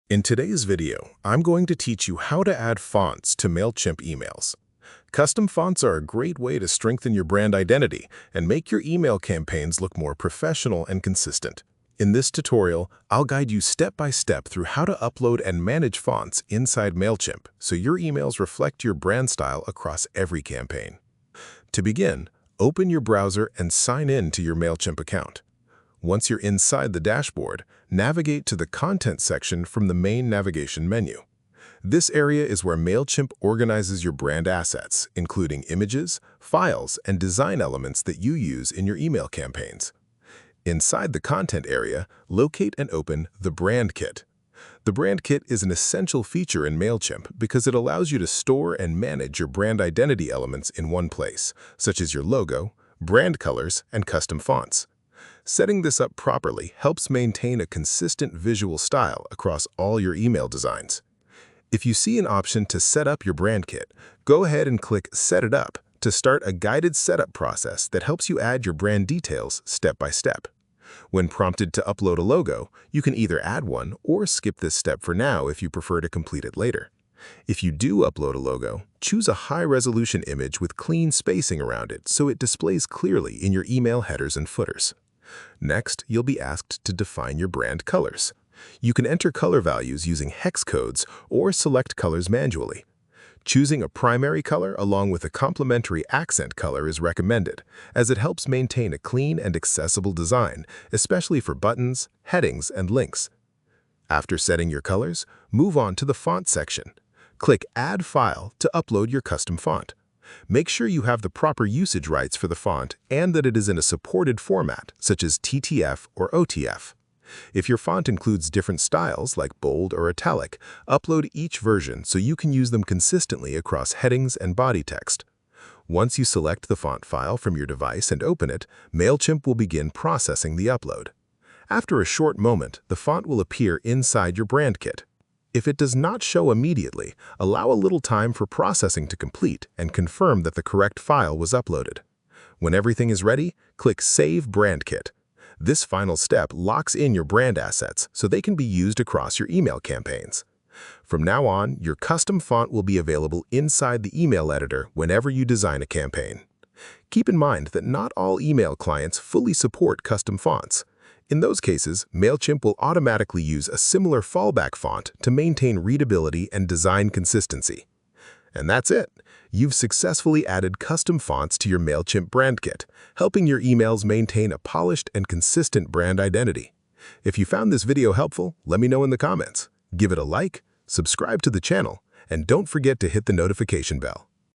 In today's video, I'm going to teach you how to add fonts to Mailchimp emails. Custom fonts are a great way to strengthen your brand identity and make your email campaigns look more professional and consistent. In this tutorial, I'll guide you step by step through how to upload and manage fonts inside Mailchimp so your emails reflect your brand style across every campaign. To begin, open your browser and sign in to your Mailchimp account. Once you're inside the dashboard, navigate to the Content section from the main navigation menu. This area is where Mailchimp organizes your brand assets, including images, files, and design elements that you use in your email campaigns. Inside the Content area, locate and open the Brand Kit. The Brand Kit is an essential feature in Mailchimp because it allows you to store and manage your brand identity elements in one place, such as your logo, brand colors, and custom fonts. Setting this up properly helps maintain a consistent visual style across all your email designs. If you see an option to set up your brand kit, go ahead and click Set It Up to start a guided setup process that helps you add your brand details step by step. When prompted to upload a logo, you can either add one or skip this step for now if you prefer to complete it later. If you do upload a logo, choose a high-resolution image with clean spacing around it so it displays clearly in your email headers and footers. Next, you'll be asked to define your brand colors. You can enter color values using hex codes or select colors manually. Choosing a primary color along with a complementary accent color is recommended, as it helps maintain a clean and accessible design, especially for buttons, headings, and links. After setting your colors, move on to the Font section. Click Add File to upload your custom font. Make sure you have the proper usage rights for the font and that it is in a supported format, such as TTF or OTF. If your font includes different styles, like bold or italic, upload each version so you can use them consistently across headings and body text. Once you select the font file from your device and open it, Mailchimp will begin processing the upload. After a short moment, the font will appear inside your brand kit. If it does not show immediately, allow a little time for processing to complete and confirm that the correct file was uploaded. When everything is ready, click Save Brand Kit. This final step locks in your brand assets so they can be used across your email campaigns. From now on, your custom font will be available inside the email editor whenever you design a campaign. Keep in mind that not all email clients fully support custom fonts. In those cases, Mailchimp will automatically use a similar fallback font to maintain readability and design consistency. And that's it. You've successfully added custom fonts to your Mailchimp brand kit, helping your emails maintain a polished and consistent brand identity. If you found this video helpful, let me know in the comments. Give it a like, subscribe to the channel, and don't forget to hit the notification bell.